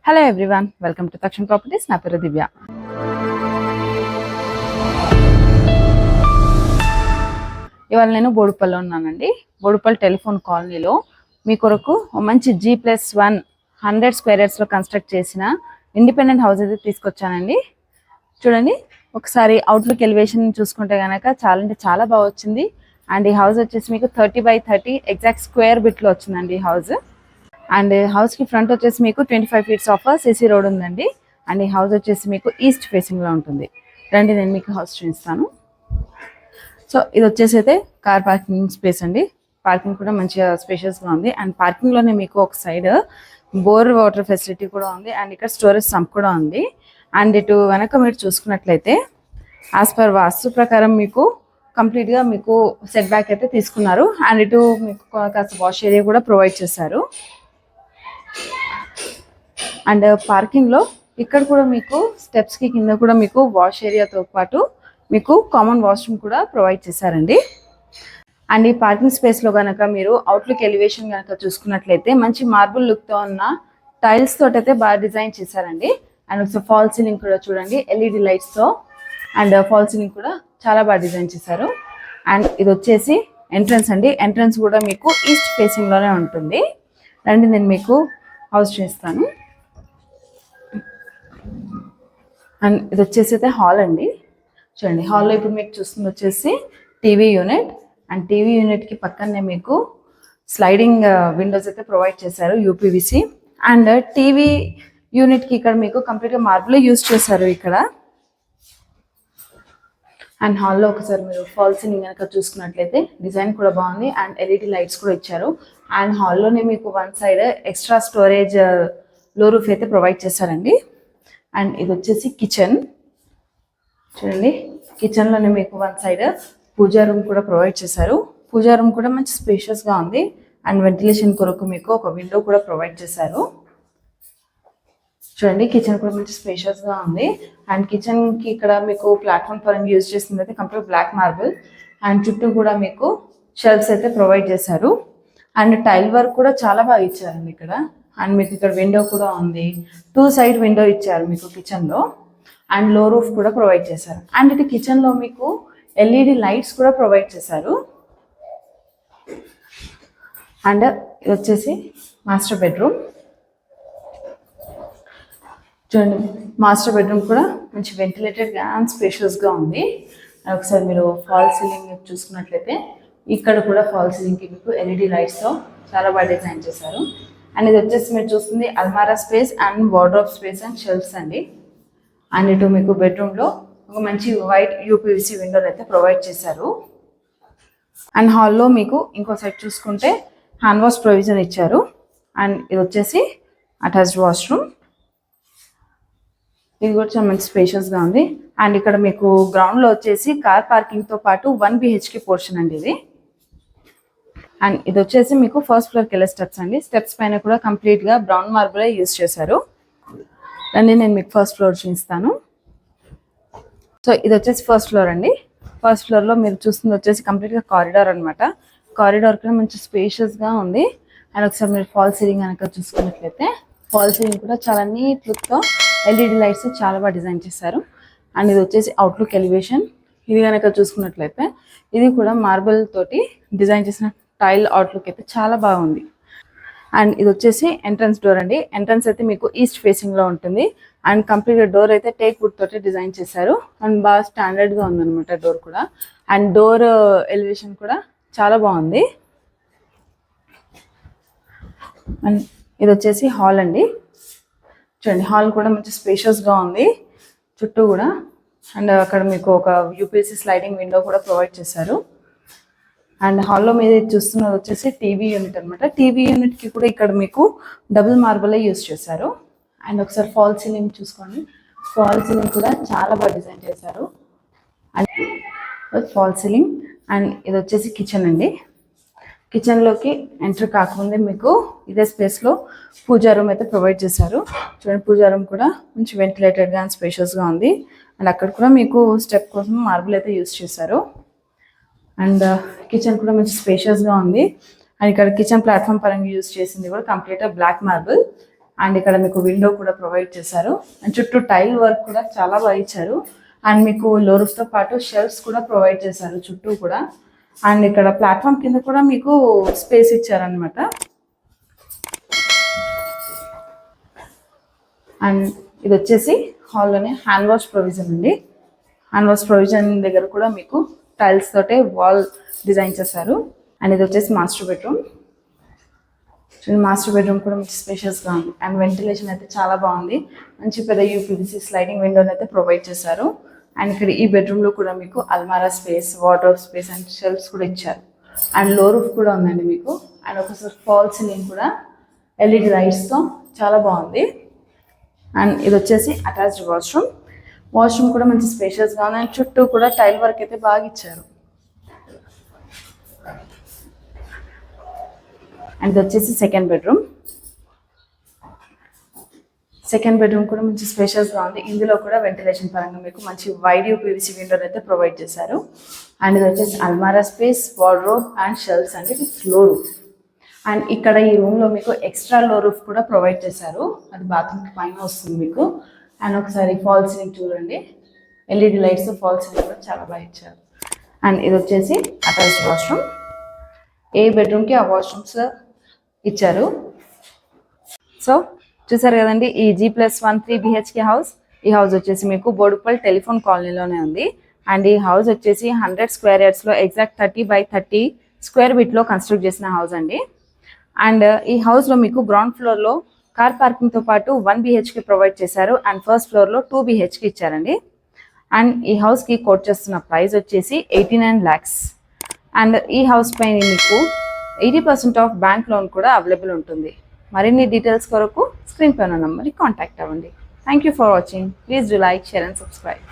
Hello everyone, welcome to తక్షణ properties. నా పేరు దివ్య. ఇవాళ నేను బోడుపల్లిలో ఉన్నానండి. బోడుపల్లి టెలిఫోన్ కాలనీలో మీ కొరకు మంచి G+1 100 స్క్వేర్ యార్డ్స్లో కన్స్ట్రక్ట్ చేసిన ఇండిపెండెంట్ హౌస్ అయితే తీసుకొచ్చానండి. చూడండి, ఒకసారి అవుట్లుక్ ఎలివేషన్ చూసుకుంటే కనుక చాలా అంటే చాలా బాగా వచ్చింది. అండ్ ఈ హౌస్ వచ్చేసి మీకు 30x30 ఎగ్జాక్ట్ స్క్వేర్ బిట్లో వచ్చిందండి ఈ హౌస్. అండ్ హౌస్ కి ఫ్రంట్ వచ్చేసి మీకు 25 ఫీట్స్ ఆఫ్ సిసి రోడ్ ఉందండి. అండ్ ఈ హౌస్ వచ్చేసి మీకు ఈస్ట్ ఫేసింగ్ లో ఉంటుంది. రండి, నేను మీకు హౌస్ చూపిస్తాను. సో ఇది వచ్చేసి అయితే కార్ పార్కింగ్ స్పేస్ అండి. పార్కింగ్ కూడా మంచిగా స్పేషియస్ గా ఉంది. అండ్ పార్కింగ్ లోనే మీకు ఒక సైడ్ బోర్ వాటర్ ఫెసిలిటీ కూడా ఉంది. అండ్ ఇక్కడ స్టోరేజ్ సంప్ కూడా ఉంది. అండ్ ఇటు వెనక మీరు చూసుకున్నట్లయితే యాజ్ పర్ వాస్తు ప్రకారం మీకు కంప్లీట్ గా మీకు సెట్ బ్యాక్ అయితే తీసుకున్నారు. అండ్ ఇటు మీకు కాస్త వాష్ ఏరియా కూడా ప్రొవైడ్ చేశారు. అండ్ పార్కింగ్ లో ఇక్కడ కూడా మీకు స్టెప్స్ కి కింద కూడా మీకు వాష్ ఏరియాతో పాటు మీకు కామన్ వాష్రూమ్ కూడా ప్రొవైడ్ చేశారండి. అండ్ ఈ పార్కింగ్ స్పేస్ లో కనుక మీరు అవుట్లుక్ ఎలివేషన్ కనుక చూసుకున్నట్లయితే మంచి మార్బుల్ లుక్ తో ఉన్న టైల్స్ తోటి అయితే బాగా డిజైన్ చేశారండి. అండ్ ఒకసారి ఫాల్ సీలింగ్ కూడా చూడండి, ఎల్ఈడి లైట్స్ తో. అండ్ ఫాల్ సీలింగ్ కూడా చాలా బాగా డిజైన్ చేశారు. అండ్ ఇది వచ్చేసి ఎంట్రన్స్ అండి. ఎంట్రన్స్ కూడా మీకు ఈస్ట్ ఫేసింగ్ లోనే ఉంటుంది. రండి, నేను మీకు హౌస్ చేస్తాను. అండ్ ఇది వచ్చేసి అయితే హాల్ అండి. చూడండి, హాల్లో ఇప్పుడు మీకు చూస్తుంది వచ్చేసి టీవీ యూనిట్. అండ్ టీవీ యూనిట్కి పక్కనే మీకు స్లైడింగ్ విండోస్ అయితే ప్రొవైడ్ చేశారు, యూపీవీసీ. అండ్ టీవీ యూనిట్కి ఇక్కడ మీకు కంప్లీట్గా మార్బుల్ యూజ్ చేశారు ఇక్కడ. అండ్ హాల్లో ఒకసారి మీరు ఫాల్ సీలింగ్ కనుక చూసుకున్నట్లయితే డిజైన్ కూడా బాగుంది. అండ్ ఎల్ఈడి లైట్స్ కూడా ఇచ్చారు. అండ్ హాల్లోనే మీకు వన్ సైడ్ ఎక్స్ట్రా స్టోరేజ్ లో రూఫ్ అయితే ప్రొవైడ్ చేశారండి. అండ్ ఇది వచ్చేసి కిచెన్. చూడండి, కిచెన్లోనే మీకు వన్ సైడ్ పూజా రూమ్ కూడా ప్రొవైడ్ చేశారు. పూజా రూమ్ కూడా మంచి స్పేషియస్గా ఉంది. అండ్ వెంటిలేషన్ కొరకు మీకు ఒక విండో కూడా ప్రొవైడ్ చేశారు. చూడండి, కిచెన్ కూడా మంచి స్పేషియస్గా ఉంది. అండ్ కిచెన్కి ఇక్కడ మీకు ప్లాట్ఫామ్ పరంగా యూజ్ చేసింది అయితే కంప్లీట్ బ్లాక్ మార్బుల్. అండ్ చుట్టూ కూడా మీకు షెల్ఫ్స్ అయితే ప్రొవైడ్ చేశారు. అండ్ టైల్ వర్క్ కూడా చాలా బాగా ఇచ్చారండి ఇక్కడ. అండ్ మీకు ఇక్కడ విండో కూడా ఉంది, 2 సైడ్ విండో ఇచ్చారు మీకు కిచెన్లో. అండ్ లో రూఫ్ కూడా ప్రొవైడ్ చేశారు. అండ్ ఇటు కిచెన్లో మీకు ఎల్ఈడి లైట్స్ కూడా ప్రొవైడ్ చేశారు. అండ్ ఇది వచ్చేసి మాస్టర్ బెడ్రూమ్. చూడండి, మాస్టర్ బెడ్రూమ్ కూడా మంచి వెంటిలేటెడ్గా అండ్ స్పేషియస్గా ఉంది. ఒకసారి మీరు ఫాల్ సీలింగ్ చూసుకున్నట్లయితే ఇక్కడ కూడా ఫాల్ సీలింగ్కి మీకు ఎల్ఈడి లైట్స్తో చాలా బాగా డిజైన్ చేశారు. అండ్ ఇది వచ్చేసి మీరు చూస్తుంది అల్మారా space and wardrobe space and shelves అండి. అండ్ ఇటు మీకు బెడ్రూమ్లో ఒక మంచి వైట్ యూపీవీసీ విండోలు అయితే ప్రొవైడ్ చేశారు. అండ్ హాల్లో మీకు ఇంకో సైడ్ చూసుకుంటే హ్యాండ్ వాష్ ప్రొవిజన్ ఇచ్చారు. అండ్ ఇది వచ్చేసి అటాచ్డ్ వాష్రూమ్. ఇది కూడా చాలా మంచి స్పేషియస్గా ఉంది. అండ్ ఇక్కడ మీకు గ్రౌండ్లో వచ్చేసి కార్ పార్కింగ్తో పాటు 1 BHK పోర్షన్ అండి ఇది. అండ్ ఇది వచ్చేసి మీకు ఫస్ట్ ఫ్లోర్కి వెళ్ళే స్టెప్స్ అండి. స్టెప్స్ పైన కూడా కంప్లీట్గా బ్రౌన్ మార్బులే యూజ్ చేశారు. రండి, నేను మీకు ఫస్ట్ ఫ్లోర్ చూపిస్తాను. సో ఇది వచ్చేసి ఫస్ట్ ఫ్లోర్ అండి. ఫస్ట్ ఫ్లోర్లో మీరు చూస్తుంది వచ్చేసి కంప్లీట్గా కారిడార్ అనమాట. కారిడార్ కూడా మంచి స్పేషియస్గా ఉంది. అండ్ ఒకసారి మీరు ఫాల్ సీలింగ్ కనుక చూసుకున్నట్లయితే ఫాల్ సీలింగ్ కూడా చాలా నీట్ లుక్తో ఎల్ఈడి లైట్స్ చాలా బాగా డిజైన్ చేశారు. అండ్ ఇది వచ్చేసి అవుట్లుక్ ఎలివేషన్. ఇది కనుక చూసుకున్నట్లయితే ఇది కూడా మార్బుల్ తోటి డిజైన్ చేసిన టైల్ అవుట్లుక్ అయితే చాలా బాగుంది. అండ్ ఇది వచ్చేసి ఎంట్రన్స్ డోర్ అండి. ఎంట్రన్స్ అయితే మీకు ఈస్ట్ ఫేసింగ్లో ఉంటుంది. అండ్ కంప్లీట్ డోర్ అయితే టేక్ వుడ్ తోటి డిజైన్ చేశారు. అండ్ బాగా స్టాండర్డ్గా ఉందన్నమాట డోర్ కూడా. అండ్ డోర్ ఎలివేషన్ కూడా చాలా బాగుంది. అండ్ ఇది వచ్చేసి హాల్ అండి. చూడండి, హాల్ కూడా మంచి స్పేషియస్గా ఉంది చుట్టూ కూడా. అండ్ అక్కడ మీకు ఒక యూపీఎస్సీ స్లైడింగ్ విండో కూడా ప్రొవైడ్ చేశారు. అండ్ హాల్లో మీద చూస్తున్నది వచ్చేసి టీవీ యూనిట్ అనమాట. టీవీ యూనిట్కి కూడా ఇక్కడ మీకు డబుల్ మార్బులే యూజ్ చేశారు. అండ్ ఒకసారి ఫాల్ సీలింగ్ చూసుకోండి, ఫాల్ సీలింగ్ కూడా చాలా బాగా డిజైన్ చేశారు. And fall ceiling. అండ్ ఇది వచ్చేసి కిచెన్ అండి. కిచెన్లోకి ఎంటర్ కాకముందే మీకు ఇదే స్పేస్లో పూజా రూమ్ అయితే ప్రొవైడ్ చేశారు. చూడండి, పూజా రూమ్ కూడా మంచి వెంటిలేటెడ్గా అండ్ స్పేషియస్గా ఉంది. అండ్ అక్కడ కూడా మీకు స్టెప్ కోసం మార్బుల్ అయితే యూజ్ చేశారు. అండ్ కిచెన్ కూడా మంచి స్పేషియస్గా ఉంది. అండ్ ఇక్కడ కిచెన్ ప్లాట్ఫామ్ పరంగా యూజ్ చేసింది కూడా కంప్లీట్గా బ్లాక్ మార్బుల్. అండ్ ఇక్కడ మీకు విండో కూడా ప్రొవైడ్ చేశారు. అండ్ చుట్టూ టైల్ వర్క్ కూడా చాలా బాగా ఇచ్చారు. అండ్ మీకు లో రూఫ్ తో పాటు షెల్ఫ్స్ కూడా ప్రొవైడ్ చేశారు చుట్టూ కూడా. అండ్ ఇక్కడ ప్లాట్ఫామ్ కింద కూడా మీకు స్పేస్ ఇచ్చారనమాట. అండ్ ఇది వచ్చేసి హాల్లోనే హ్యాండ్ వాష్ ప్రొవిజన్ అండి. హ్యాండ్ వాష్ ప్రొవిజన్ దగ్గర కూడా మీకు టైల్స్ తోటే వాల్ డిజైన్ చేశారు. అండ్ ఇది వచ్చేసి మాస్టర్ బెడ్రూమ్. మాస్టర్ బెడ్రూమ్ కూడా మంచి స్పేషియస్గా ఉంది. అండ్ వెంటిలేషన్ అయితే చాలా బాగుంది. మంచి పెద్ద యూపీవీసీ స్లైడింగ్ విండోని అయితే ప్రొవైడ్ చేశారు. అండ్ ఇక్కడ ఈ బెడ్రూమ్లో కూడా మీకు అల్మారా space, wardrobe space and shelves కూడా ఇచ్చారు. అండ్ లో రూఫ్ కూడా ఉందండి మీకు. అండ్ ఒకసారి ఫాల్ సీలింగ్ కూడా ఎల్ఈడి లైట్స్తో చాలా బాగుంది. అండ్ ఇది వచ్చేసి అటాచ్డ్ వాష్రూమ్. వాష్రూమ్ కూడా మంచి స్పేషియస్గా ఉంది. అండ్ చుట్టూ కూడా టైల్ వర్క్ అయితే బాగా ఇచ్చారు. అండ్ ఇది వచ్చేసి సెకండ్ బెడ్రూమ్. సెకండ్ బెడ్రూమ్ కూడా మంచి స్పేషియస్గా ఉంది. ఇందులో కూడా వెంటిలేషన్ పరంగా మీకు మంచి వైడ్ యూపీవీసీ విండోని అయితే ప్రొవైడ్ చేశారు. అండ్ ఇది వచ్చేసి అల్మారా స్పేస్, వార్డ్రోబ్ అండ్ షెల్ఫ్స్ అండి విత్ లో రూఫ్. అండ్ ఇక్కడ ఈ రూమ్లో మీకు ఎక్స్ట్రా లో రూఫ్ కూడా ప్రొవైడ్ చేశారు. అది బాత్రూమ్కి పైన వస్తుంది మీకు. అండ్ ఒకసారి ఫాల్ సీలింగ్ చూడండి. ఎల్ఈడి లైట్స్ ఫాల్ సీలింగ్ కూడా చాలా బాగా ఇచ్చారు. అండ్ ఇది వచ్చేసి అటాచ్డ్ వాష్రూమ్. ఏ బెడ్రూమ్కి ఆ వాష్రూమ్స్ ఇచ్చారు. సో చూసారు కదండి ఈ G+1 3 BHK హౌస్. ఈ హౌస్ వచ్చేసి మీకు బోడుపల్ టెలిఫోన్ కాలనీలోనే ఉంది. అండ్ ఈ హౌస్ వచ్చేసి 100 స్క్వేర్ యార్డ్స్లో ఎగ్జాక్ట్ 30x30 స్క్వేర్ బిట్లో కన్స్ట్రక్ట్ చేసిన హౌస్ అండి. అండ్ ఈ హౌస్లో మీకు గ్రౌండ్ ఫ్లోర్లో కార్ పార్కింగ్తో పాటు 1 BHK ప్రొవైడ్ చేశారు. అండ్ ఫస్ట్ ఫ్లోర్లో 2 BHK ఇచ్చారండి. అండ్ ఈ హౌస్కి కోట్ చేస్తున్న ప్రైస్ వచ్చేసి 89 lakhs. అండ్ ఈ హౌస్ పైన మీకు 80% ఆఫ్ బ్యాంక్ లోన్ కూడా అవైలబుల్ ఉంటుంది. మరిన్ని డీటెయిల్స్ కొరకు స్క్రీన్ పైన నంబర్కి కాంటాక్ట్ అవ్వండి. Thank you for watching. Please do like, share and subscribe.